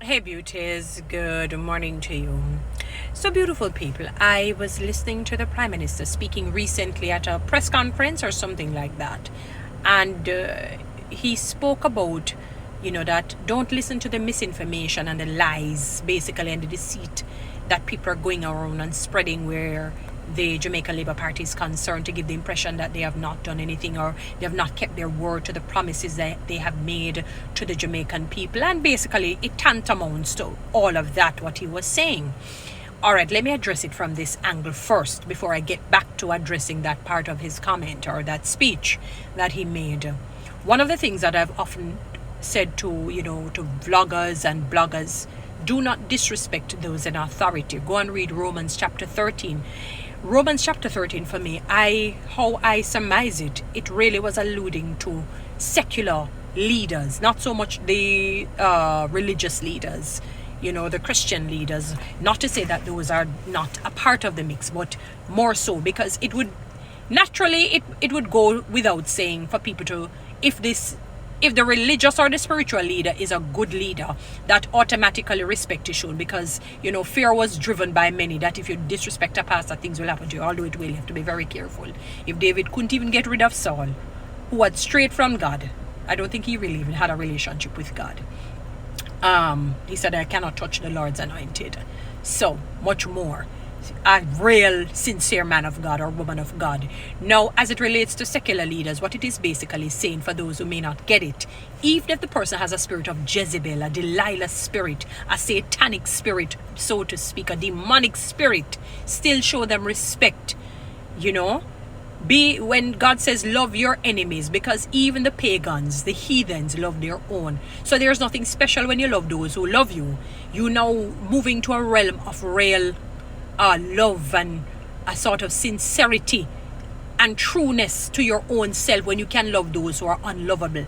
Hey beauties, good morning to you. So beautiful people, I was listening to the Prime Minister speaking recently at a press conference or something like that. And he spoke about, that don't listen to the misinformation and the lies, basically, and the deceit that people are going around and spreading where the Jamaican Labour Party is concerned, to give the impression that they have not done anything or they have not kept their word to the promises that they have made to the Jamaican people. And basically it tantamounts to all of that, what he was saying. All right, let me address it from this angle first before I get back to addressing that part of his comment or that speech that he made. One of the things that I've often said to vloggers and bloggers, do not disrespect those in authority. Go and read Romans chapter 13. Romans chapter 13, for me, how I surmise it, it really was alluding to secular leaders, not so much the religious leaders, the Christian leaders. Not to say that those are not a part of the mix, but more so because it would naturally, it would go without saying for people to, if the religious or the spiritual leader is a good leader, that automatically respect is shown, because fear was driven by many that if you disrespect a pastor, things will happen to you. Although it will, you have to be very careful. If David couldn't even get rid of Saul, who had strayed from God, I don't think he really even had a relationship with God. He said, I cannot touch the Lord's anointed. So much more a real sincere man of God or woman of God. Now, as it relates to secular leaders, what it is basically saying, for those who may not get it, even if the person has a spirit of Jezebel, a Delilah spirit, a satanic spirit, so to speak, a demonic spirit, still show them respect. When God says love your enemies, because even the pagans, the heathens, love their own. So there's nothing special when you love those who love you. You now moving to a realm of real love and a sort of sincerity and trueness to your own self when you can love those who are unlovable.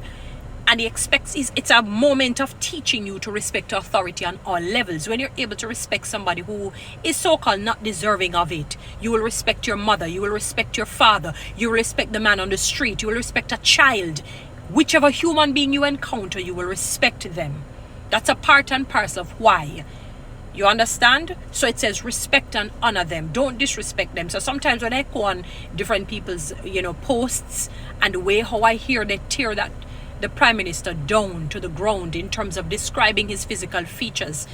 And he expects it's a moment of teaching you to respect authority on all levels. When you're able to respect somebody who is so-called not deserving of it, you will respect your mother, you will respect your father, you will respect the man on the street, you will respect a child. Whichever human being you encounter, you will respect them. That's a part and parcel of why. You understand? So it says respect and honor them. Don't disrespect them. So sometimes when I go on different people's, posts, and the way how I hear they tear that the Prime Minister down to the ground in terms of describing his physical features.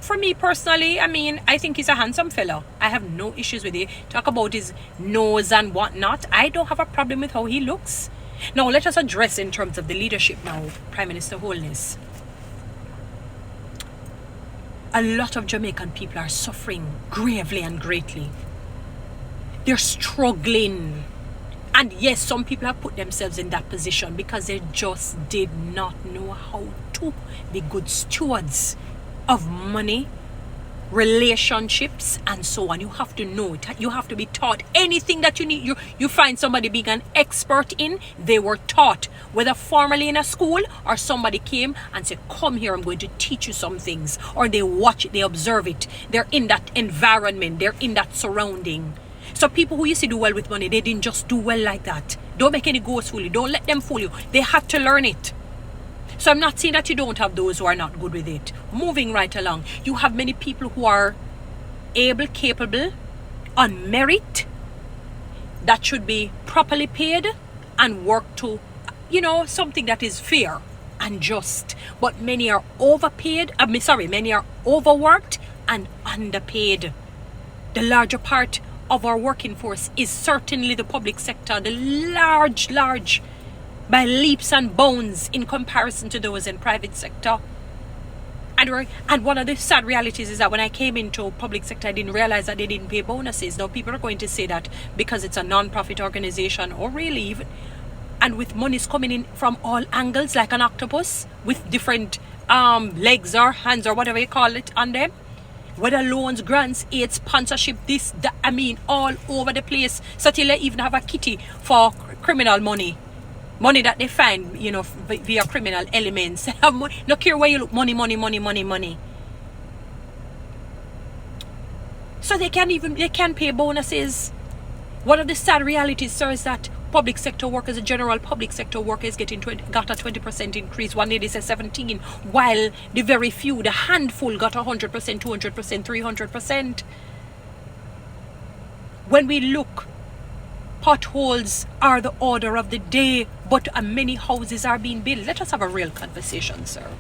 For me personally, I think he's a handsome fellow. I have no issues with it. Talk about his nose and whatnot. I don't have a problem with how he looks. Now let us address in terms of the leadership now, Prime Minister Holness. A lot of Jamaican people are suffering gravely and greatly. They're struggling. And yes, some people have put themselves in that position because they just did not know how to be good stewards of money, relationships, and so on. You have to know it. You have to be taught anything that you need. You find somebody being an expert in, they were taught, whether formally in a school or somebody came and said, come here, I'm going to teach you some things. Or they watch it, they observe it. They're in that environment, they're in that surrounding. So people who used to do well with money, they didn't just do well like that. Don't make any ghosts fool you. Don't let them fool you. They had to learn it. So I'm not saying that you don't have those who are not good with it. Moving right along, you have many people who are able, capable, on merit, that should be properly paid and work to, something that is fair and just. But many are overpaid. Many are overworked and underpaid. The larger part of our working force is certainly the public sector, the large, by leaps and bounds in comparison to those in private sector. And one of the sad realities is that when I came into public sector, I didn't realize that they didn't pay bonuses. Now people are going to say that because it's a non-profit organization, or really even, and with monies coming in from all angles like an octopus with different legs or hands or whatever you call it on them. Whether loans, grants, aid, sponsorship, this, that, all over the place. So till they even have a kitty for criminal money. Money that they find, via criminal elements. No care where you look, money. So they can pay bonuses. One of the sad realities, sir, is that Public sector workers, the general public sector workers got a 20% increase. One lady says 17, while the very few, the handful, got 100%, 200%, 300%. When we look, potholes are the order of the day, but many houses are being built. Let us have a real conversation, sir.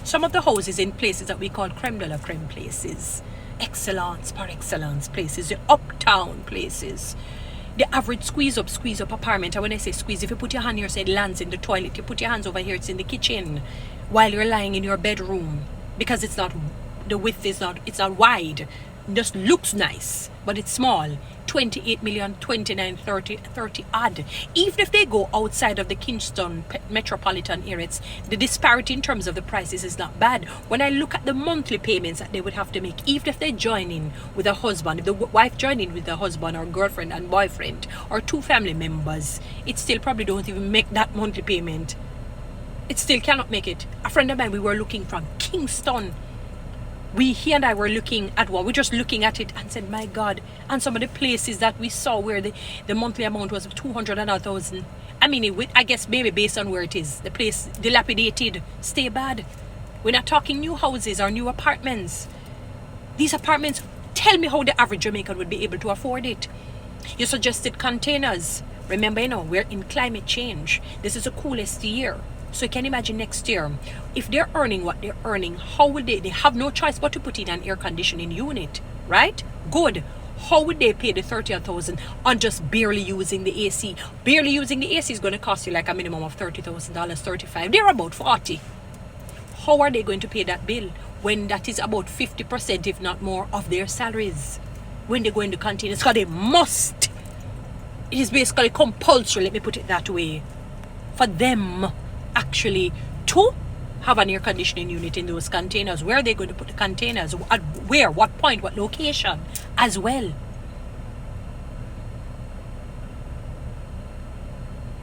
Some of the houses in places that we call creme de la creme places, excellence par excellence places, the uptown places, the average squeeze up apartment. And when I say squeeze, if you put your hand here, say it lands in the toilet. You put your hands over here, it's in the kitchen while you're lying in your bedroom, because it's not, the width is not, it's not wide. It just looks nice, but it's small. 28 million, 29, 30 odd. Even if they go outside of the Kingston metropolitan areas, the disparity in terms of the prices is not bad. When I look at the monthly payments that they would have to make, even if they join in with a husband, if the wife join in with a husband or girlfriend and boyfriend or two family members, it still probably don't even make that monthly payment. It still cannot make it. A friend of mine, we were looking from Kingston. He and I were looking at one. We're just looking at it and said, my God. And some of the places that we saw where the monthly amount was 200 and 1,000. I mean, I guess maybe based on where it is. The place dilapidated, stay bad. We're not talking new houses or new apartments. These apartments, tell me how the average Jamaican would be able to afford it. You suggested containers. Remember, we're in climate change. This is the coolest year. So you can imagine next year, if they're earning what they're earning, how would they have no choice but to put in an air conditioning unit, right? Good. How would they pay the 30,000 on just barely using the AC? Barely using the AC is going to cost you like a minimum of $30,000, 35. They're about 40. How are they going to pay that bill when that is about 50%, if not more, of their salaries? When they go into containers, because they must. It is basically compulsory, let me put it that way, for them actually to have an air conditioning unit in those containers. Where are they going to put the containers? At where? What point? What location? As well.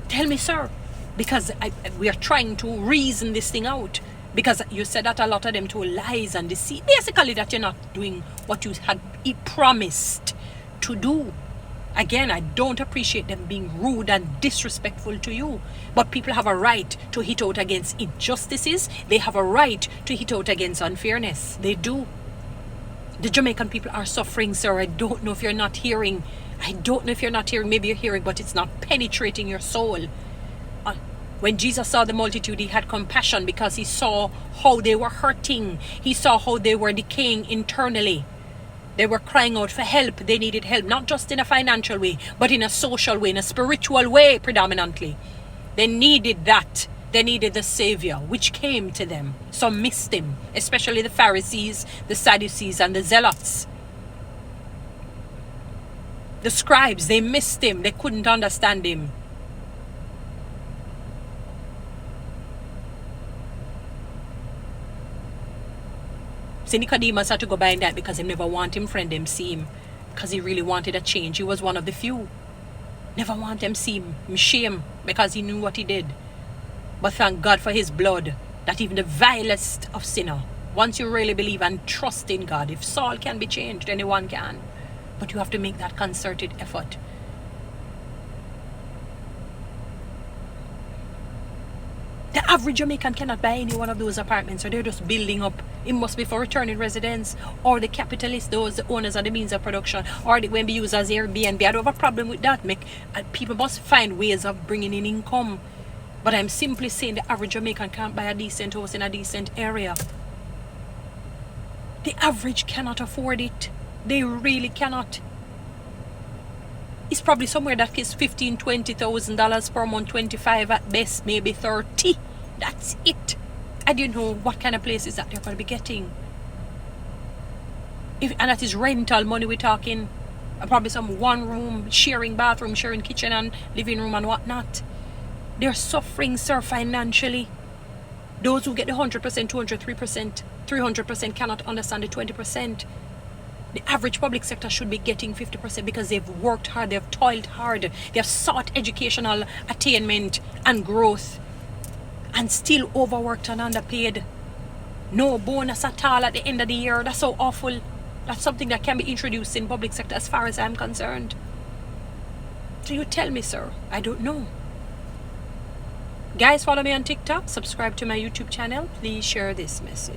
Tell me, sir. Because we are trying to reason this thing out. Because you said that a lot of them told lies and deceit. Basically that you're not doing what you had promised to do. Again, I don't appreciate them being rude and disrespectful to you. But people have a right to hit out against injustices. They have a right to hit out against unfairness. They do. The Jamaican people are suffering, sir. I don't know if you're not hearing. Maybe you're hearing, but it's not penetrating your soul. When Jesus saw the multitude, he had compassion because he saw how they were hurting. He saw how they were decaying internally. They were crying out for help. They needed help, not just in a financial way, but in a social way, in a spiritual way predominantly. They needed that. They needed the Savior, which came to them. Some missed him, especially the Pharisees, the Sadducees, and the Zealots. The scribes, they missed him. They couldn't understand him. See, Nicodemus had to go by that because he never wanted him friend them see him. Because he really wanted a change. He was one of the few. Never want them see him. Shame because he knew what he did. But thank God for his blood. That even the vilest of sinner, once you really believe and trust in God, if Saul can be changed, anyone can. But you have to make that concerted effort. The average Jamaican cannot buy any one of those apartments, or they're just building up. It must be for returning residents, or the capitalists, those the owners of the means of production, or they will be used as Airbnb. I don't have a problem with that. People must find ways of bringing in income. But I'm simply saying the average Jamaican can't buy a decent house in a decent area. The average cannot afford it. They really cannot. It's probably somewhere that is $15,000, $20,000 per month, 25 at best, maybe 30. That's it. I don't know what kind of places that they're going to be getting. And that is rental money we're talking. Probably some one room, sharing bathroom, sharing kitchen and living room and whatnot. They're suffering, sir, financially. Those who get the 100%, 203%, 300% cannot understand the 20%. The average public sector should be getting 50% because they've worked hard, they've toiled hard, they have sought educational attainment and growth, and still overworked and underpaid. No bonus at all at the end of the year. That's so awful. That's something that can be introduced in public sector as far as I'm concerned. So you tell me, sir. I don't know. Guys, follow me on TikTok. Subscribe to my YouTube channel. Please share this message.